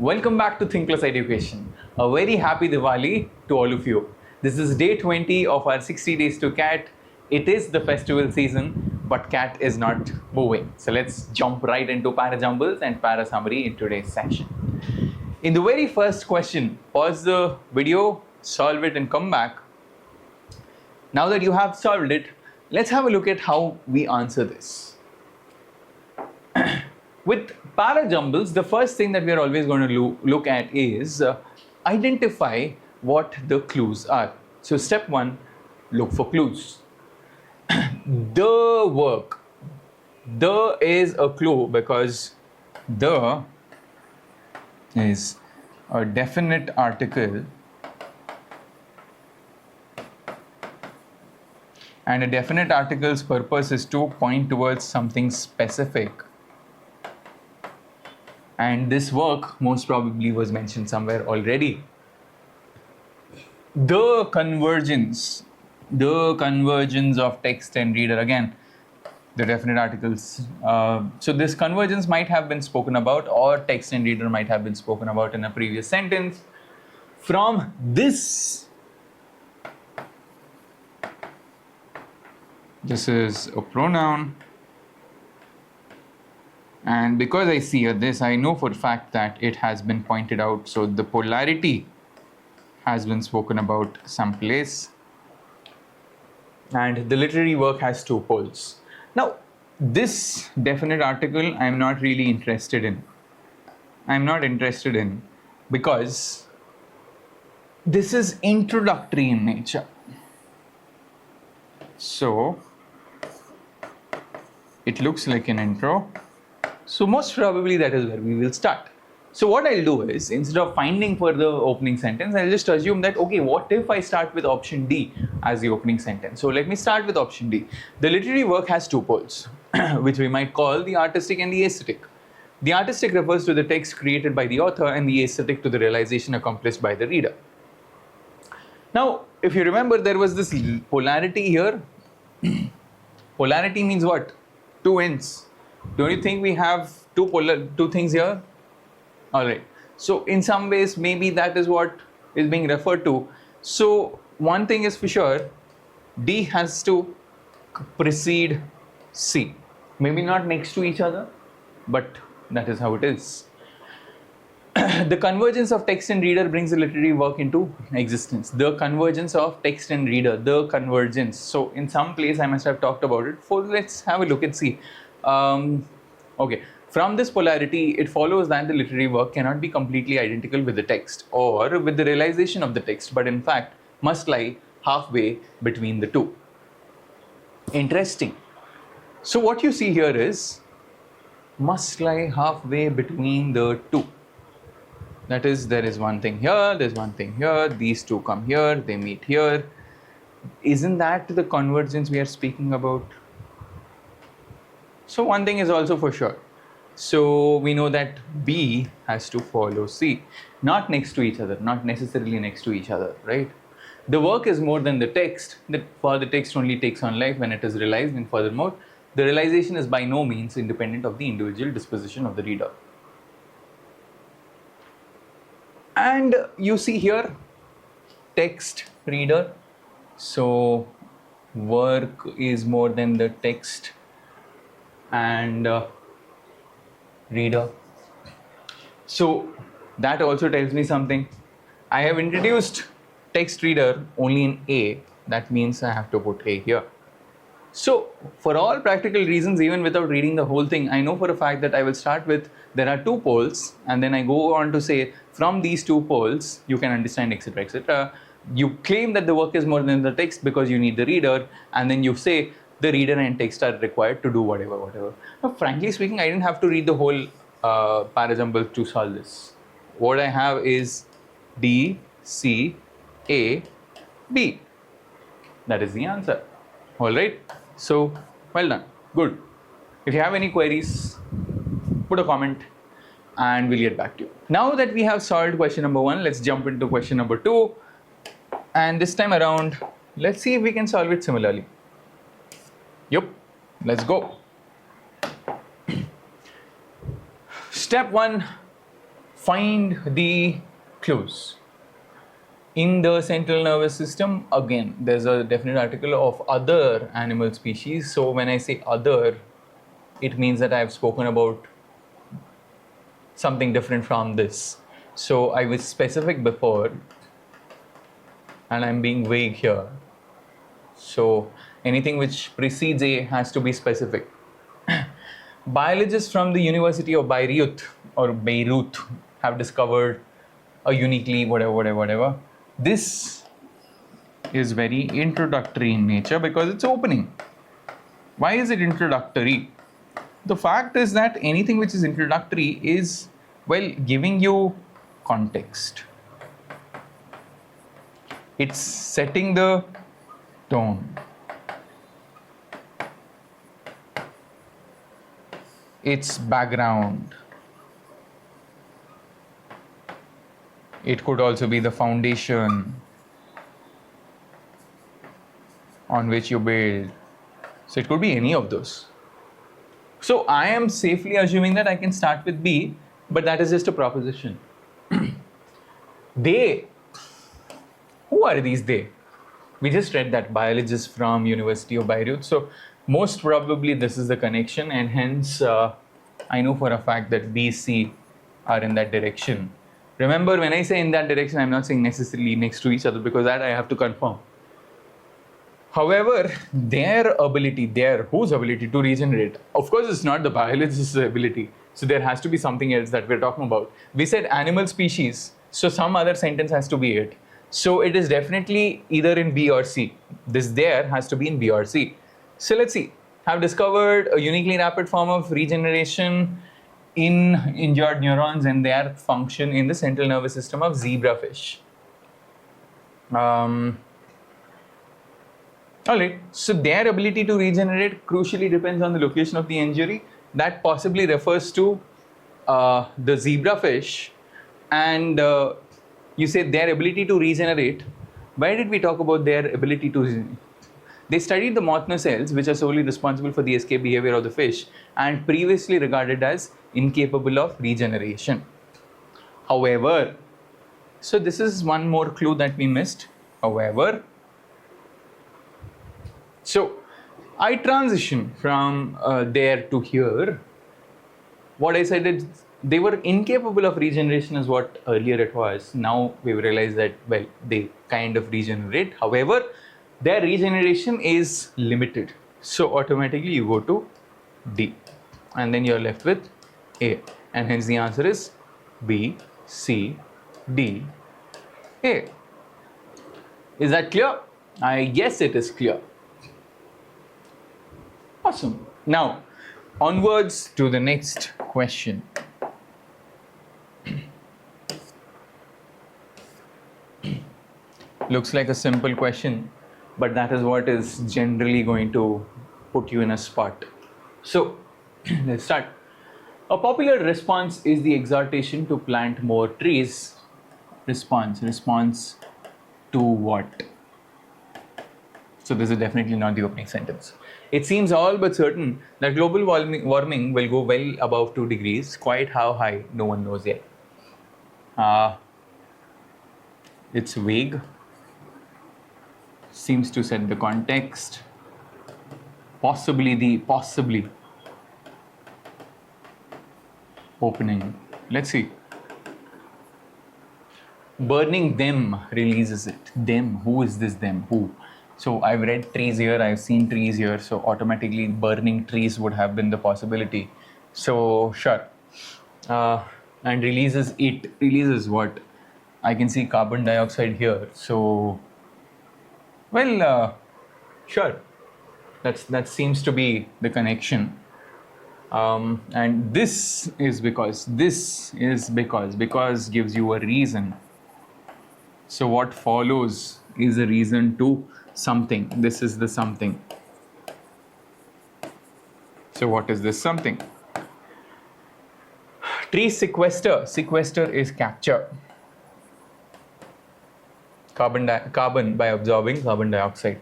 Welcome back to Thinkplus Education. A very happy Diwali to all of you. This is day 20 of our 60 days to CAT. It is the festival season, but CAT is not moving. So let's jump right into para jumbles and para summary in today's session. In the very first question, pause the video, solve it and come back. Now that you have solved it, let's have a look at how we answer this. With para jumbles, the first thing that we are always going to look at is identify what the clues are. So step 1, look for clues. The work. The is a clue because the is a definite article and a definite article's purpose is to point towards something specific. And this work most probably was mentioned somewhere already. The convergence of text and reader, again, the definite articles. So this convergence might have been spoken about, or text and reader might have been spoken about in a previous sentence. From this is a pronoun. And because I see this, I know for a fact that it has been pointed out. So the polarity has been spoken about someplace. And the literary work has 2 poles. Now, this definite article I'm not really interested in. I'm not interested in because this is introductory in nature. So it looks like an intro. So most probably that is where we will start. So what I'll do is, instead of finding for the opening sentence, I'll just assume that, okay, what if I start with option D as the opening sentence? So let me start with option D. The literary work has 2 poles, which we might call the artistic and the aesthetic. The artistic refers to the text created by the author and the aesthetic to the realization accomplished by the reader. Now, if you remember, there was this polarity here. Polarity means what? 2 ends. Don't you think we have two things here? Alright, so in some ways maybe that is what is being referred to. So one thing is for sure, D has to precede C. Maybe not next to each other, but that is how it is. The convergence of text and reader brings the literary work into existence. The convergence of text and reader, the convergence. So in some place I must have talked about it. Let's have a look and see. Okay, from this polarity, it follows that the literary work cannot be completely identical with the text or with the realization of the text, but in fact must lie halfway between the 2. Interesting. So what you see here is must lie halfway between the 2. That is, there is one thing here, there's one thing here, these 2 come here, they meet here. Isn't that the convergence we are speaking about? So one thing is also for sure. So we know that B has to follow C, not next to each other, not necessarily next to each other, right? The work is more than the text. For the text only takes on life when it is realized, and furthermore, the realization is by no means independent of the individual disposition of the reader. And you see here, text, reader. So work is more than the text and reader. So that also tells me something. I have introduced text reader only in A. That means I have to put A here. So for all practical reasons, even without reading the whole thing, I know for a fact that I will start with there are 2 poles, and then I go on to say from these 2 poles you can understand etc, etc. You claim that the work is more than the text because you need the reader, and then you say the reader and text are required to do whatever. Now, frankly speaking, I didn't have to read the whole para jumble to solve this. What I have is D, C, A, B. That is the answer. Alright, so well done, good. If you have any queries, put a comment and we'll get back to you. Now that we have solved question number 1, let's jump into question number 2. And this time around, let's see if we can solve it similarly. Yup, let's go. Step 1, Find the clues. In the central nervous system, again, there's a definite article of other animal species. So when I say other, it means that I've spoken about something different from this. So I was specific before, and I'm being vague here. So anything which precedes A has to be specific. Biologists from the University of Beirut have discovered a uniquely whatever. This is very introductory in nature because it's opening. Why is it introductory? The fact is that anything which is introductory is, well, giving you context. It's setting the tone. It's background. It could also be the foundation on which you build. So it could be any of those. So I am safely assuming that I can start with B, but that is just a proposition. They, who are these they? We just read that biologists from University of Beirut. So most probably this is the connection, and hence I know for a fact that B, C are in that direction. Remember, when I say in that direction, I'm not saying necessarily next to each other, because that I have to confirm. However, whose ability to regenerate? Of course, it's not the biologist's ability. So there has to be something else that we're talking about. We said animal species, so some other sentence has to be it. So it is definitely either in B or C. This there has to be in B or C. So let's see. Have discovered a uniquely rapid form of regeneration in injured neurons and their function in the central nervous system of zebrafish. Alright, so their ability to regenerate crucially depends on the location of the injury. That possibly refers to the zebrafish, and you say their ability to regenerate. Why did we talk about their ability to? They studied the Mothner cells, which are solely responsible for the escape behavior of the fish and previously regarded as incapable of regeneration. However, so this is one more clue that we missed. However, so I transition from there to here. What I said is they were incapable of regeneration is what earlier it was. Now we've realized that, well, they kind of regenerate. However, their regeneration is limited. So automatically you go to D. And then you're left with A. And hence the answer is B, C, D, A. Is that clear? I guess it is clear. Awesome. Now, onwards to the next question. Looks like a simple question, but that is what is generally going to put you in a spot. So, let's start. A popular response is the exhortation to plant more trees. Response to what? So this is definitely not the opening sentence. It seems all but certain that global warming will go well above 2 degrees. Quite how high, no one knows yet. It's vague. Seems to set the context. Possibly opening. Let's see. Burning them releases it. Them. Who is this them? Who? So I've read trees here, I've seen trees here, so automatically burning trees would have been the possibility. So sure. And releases what? I can see carbon dioxide here. So, well, sure. That seems to be the connection. And this is because gives you a reason. So what follows is a reason to something. This is the something. So what is this something? Tree sequester. Sequester is capture carbon by absorbing carbon dioxide.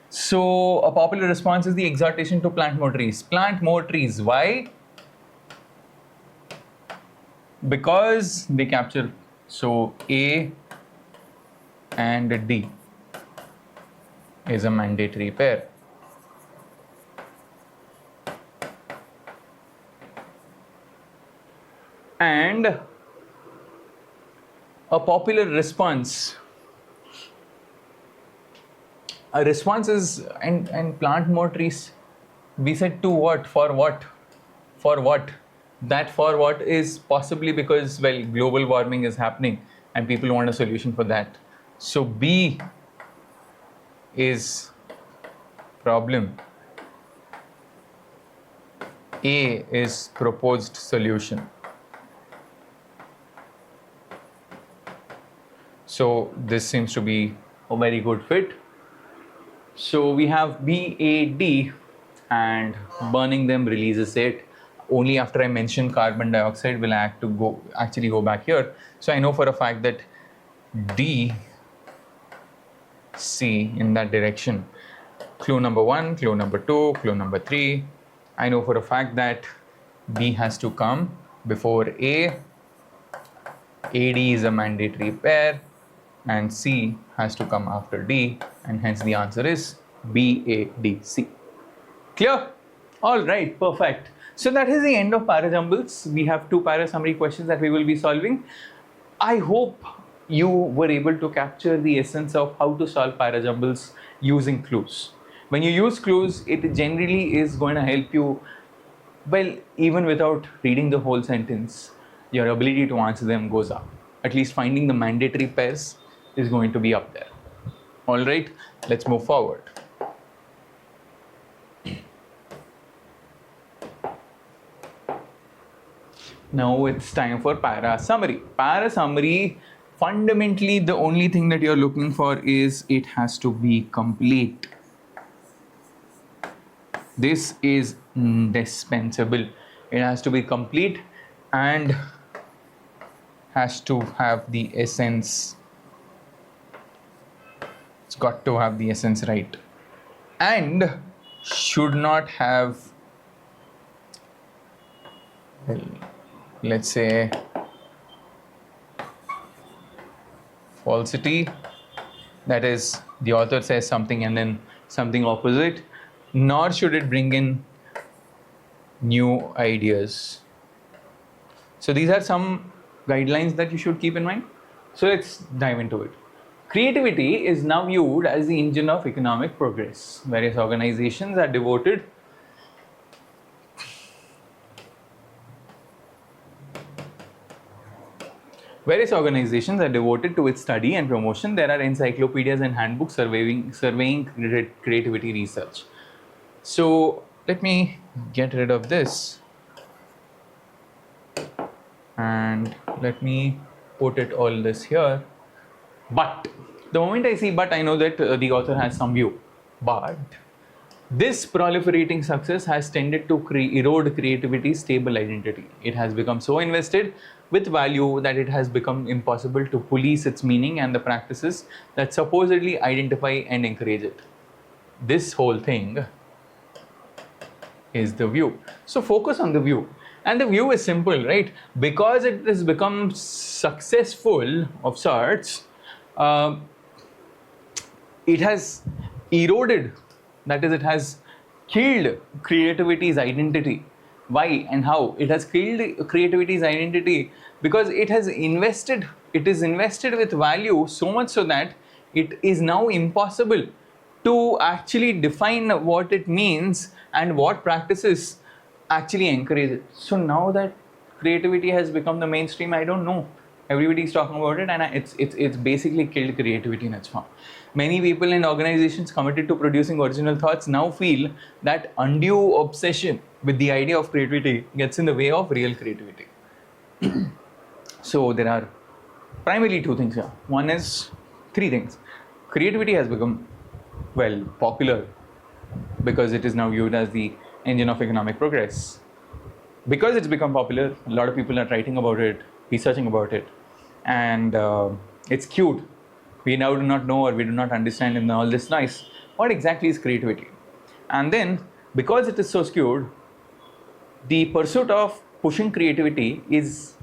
So a popular response is the exhortation to plant more trees. Plant more trees. Why? because they capture, so A and D is a mandatory pair. And a popular response. A response is, and plant more trees. We said to what? For what? For what? That for what is possibly because, well, global warming is happening and people want a solution for that. So B is problem. A is proposed solution. So this seems to be a very good fit. So we have BAD, and burning them releases it. Only after I mention carbon dioxide will I actually go back here. So I know for a fact that D, C in that direction. Clue number 1, clue number 2, clue number 3. I know for a fact that B has to come before A. AD is a mandatory pair, and C has to come after D, and hence the answer is BADC. Clear? All right, perfect. So that is the end of parajumbles. We have 2 para summary questions that we will be solving. I hope you were able to capture the essence of how to solve parajumbles using clues. When you use clues, it generally is going to help you, well, even without reading the whole sentence, your ability to answer them goes up. At least finding the mandatory pairs is going to be up there. All right, let's move forward. Now it's time for para summary. Para summary, fundamentally the only thing that you're looking for is it has to be complete. This is indispensable. It has to be complete and has to have the essence. It's got to have the essence right. And should not have, well, let's say, falsity. That is, the author says something and then something opposite. Nor should it bring in new ideas. So these are some guidelines that you should keep in mind. So let's dive into it. Creativity is now viewed as the engine of economic progress. Various organizations are devoted to its study and promotion. There are encyclopedias and handbooks surveying creativity research. So let me get rid of this and let me put it all this here. But the moment I see but, I know that the author has some view. But this proliferating success has tended to erode creativity's stable identity. It has become so invested with value that it has become impossible to police its meaning and the practices that supposedly identify and encourage it. This whole thing is the view. So focus on the view. And the view is simple, right? Because it has become successful of sorts, it has eroded, that is, it has killed creativity's identity. Why and how? It has killed creativity's identity because it is invested with value so much so that it is now impossible to actually define what it means and what practices actually encourage it. So now that creativity has become the mainstream, I don't know, everybody is talking about it, and it's basically killed creativity in its form. Many people and organizations committed to producing original thoughts now feel that undue obsession with the idea of creativity gets in the way of real creativity. So there are primarily 2 things here. One is 3 things. Creativity has become, well, popular because it is now viewed as the engine of economic progress. Because it's become popular, a lot of people are writing about it, researching about it, and it's cute. We now do not know, or we do not understand in all this noise what exactly is creativity. And then, because it is so skewed, the pursuit of pushing creativity is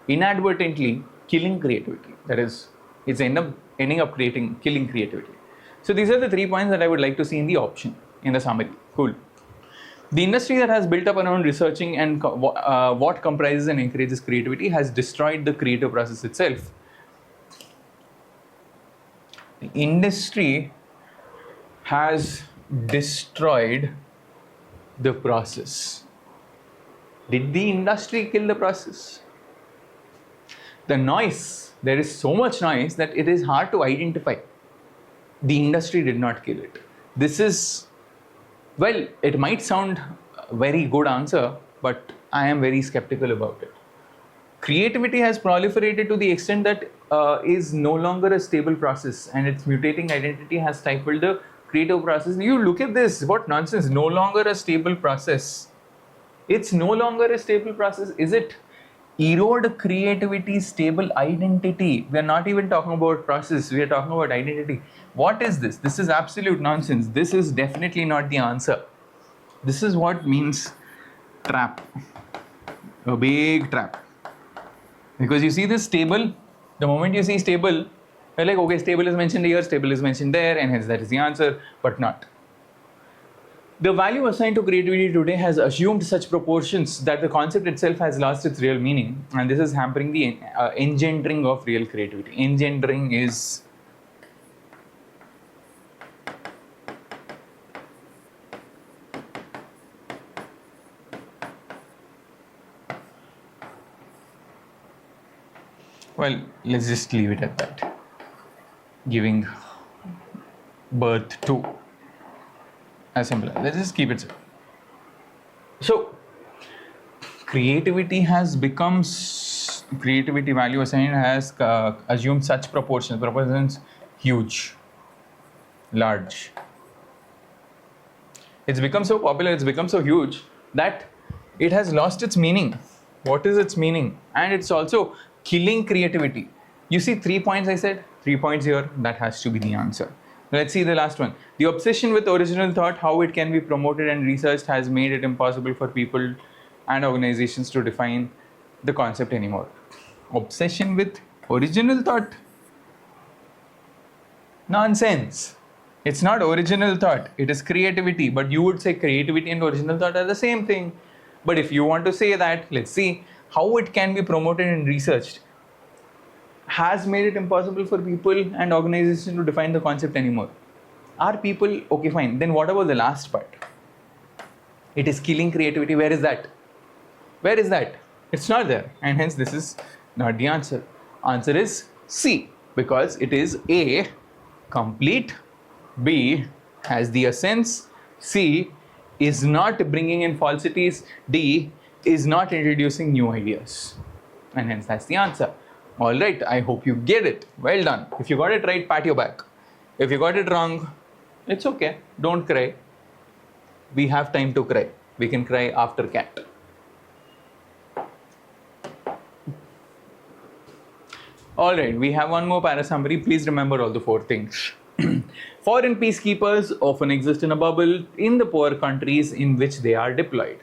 inadvertently killing creativity. That is, it's ending up killing creativity. So these are the 3 points that I would like to see in the option, in the summary. Cool. The industry that has built up around researching and what comprises and encourages creativity has destroyed the creative process itself. The industry has destroyed the process. Did the industry kill the process? The noise, there is so much noise that it is hard to identify. The industry did not kill it. This is, well, it might sound a very good answer, but I am very skeptical about it. Creativity has proliferated to the extent that is no longer a stable process, and its mutating identity has stifled the creative process. You look at this, what nonsense, no longer a stable process. It's no longer a stable process, is it? Erode creativity's stable identity. We are not even talking about process, we are talking about identity. What is this? This is absolute nonsense. This is definitely not the answer. This is what means trap. A big trap. Because you see this stable, the moment you see stable, you're like, okay, stable is mentioned here, stable is mentioned there, and hence that is the answer, but not. The value assigned to creativity today has assumed such proportions that the concept itself has lost its real meaning, and this is hampering the engendering of real creativity. Engendering is well, let's just leave it at that. Giving birth to. As simple as, let's just keep it simple. So, creativity has become, creativity value assigned has assumed such proportions, huge, large. It's become so popular, it's become so huge that it has lost its meaning. What is its meaning? And it's also killing creativity. You see 3 points I said, 3 points here, that has to be the answer. Let's see the last one. The obsession with original thought, how it can be promoted and researched, has made it impossible for people and organizations to define the concept anymore. Obsession with original thought? Nonsense. It's not original thought, it is creativity. But you would say creativity and original thought are the same thing. But if you want to say that, let's see how it can be promoted and researched has made it impossible for people and organizations to define the concept anymore. Are people, okay fine, then what about the last part? It is killing creativity. Where is that? Where is that? It's not there, and hence this is not the answer. Answer is C, because it is A, complete, B, has the essence, C, is not bringing in falsities, D, is not introducing new ideas, and hence that's the answer. Alright, I hope you get it. Well done. If you got it right, pat your back. If you got it wrong, it's okay. Don't cry. We have time to cry. We can cry after CAT. Alright, we have one more para summary. Please remember all the 4 things. Foreign peacekeepers often exist in a bubble in the poor countries in which they are deployed.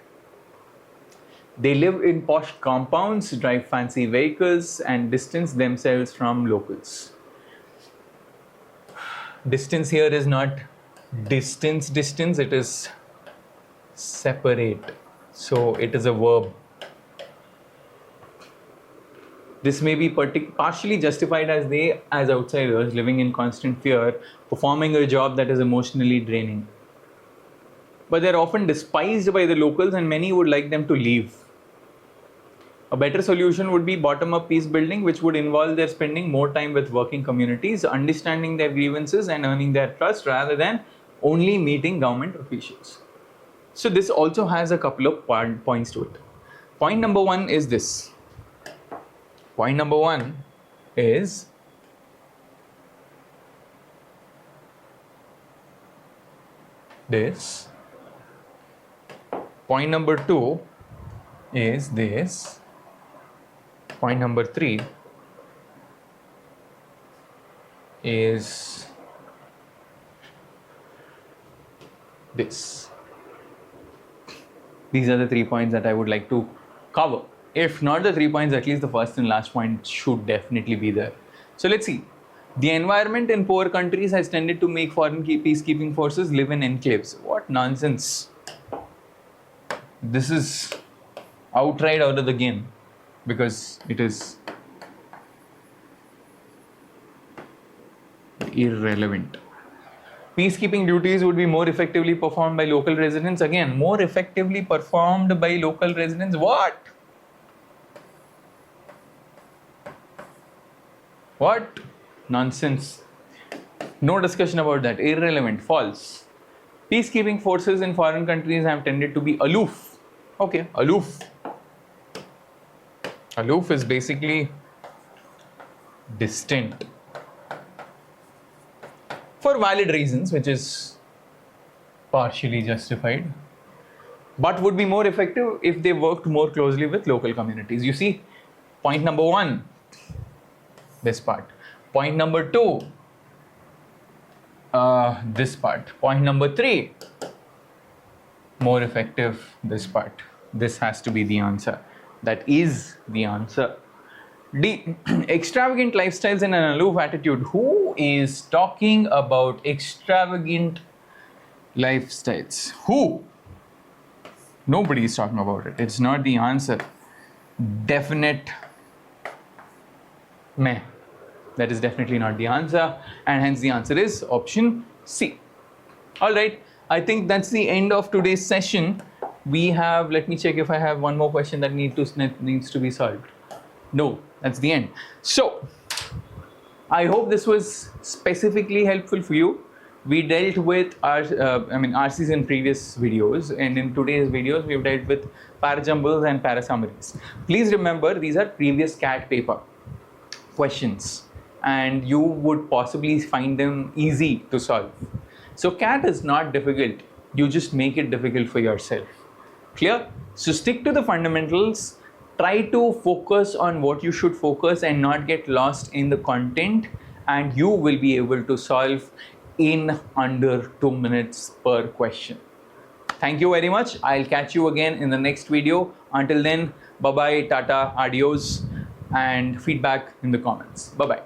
They live in posh compounds, drive fancy vehicles, and distance themselves from locals. Distance here is not distance, it is separate. So it is a verb. This may be partially justified as they, as outsiders, living in constant fear, performing a job that is emotionally draining. But they are often despised by the locals, and many would like them to leave. A better solution would be bottom-up peace building, which would involve their spending more time with working communities, understanding their grievances and earning their trust rather than only meeting government officials. So this also has a couple of points to it. Point number 1 is this. Point number 1 is this. Point number 2 is this. Point number 3 is this. These are the 3 points that I would like to cover If not the 3 points, at least the first and last point should definitely be there. So let's see. The environment in poor countries has tended to make foreign peacekeeping forces live in enclaves. What nonsense. This is outright out of the game because it is irrelevant. Peacekeeping duties would be more effectively performed by local residents. Again, more effectively performed by local residents. What? What? Nonsense. No discussion about that. Irrelevant. False. Peacekeeping forces in foreign countries have tended to be aloof. Okay, aloof. Aloof is basically distant. For valid reasons, which is partially justified, but would be more effective if they worked more closely with local communities. You see, point number 1, this part. Point number 2, this part. Point number 3, more effective, this part. This has to be the answer. That is the answer. D. Extravagant lifestyles and an aloof attitude. Who is talking about extravagant lifestyles? Who? Nobody is talking about it. It's not the answer. Definite meh. That is definitely not the answer, and hence the answer is option C. All right, I think that's the end of today's session. We have, let me check if I have one more question that needs to be solved. No, that's the end. So, I hope this was specifically helpful for you. We dealt with RCs in previous videos, and in today's videos, we've dealt with parajumbles and parasummaries. Please remember, these are previous CAT paper questions, and you would possibly find them easy to solve. So CAT is not difficult. You just make it difficult for yourself. Clear? So stick to the fundamentals. Try to focus on what you should focus and not get lost in the content, and you will be able to solve in under 2 minutes per question. Thank you very much. I'll catch you again in the next video. Until then, bye-bye, tata, adios, and feedback in the comments. Bye-bye.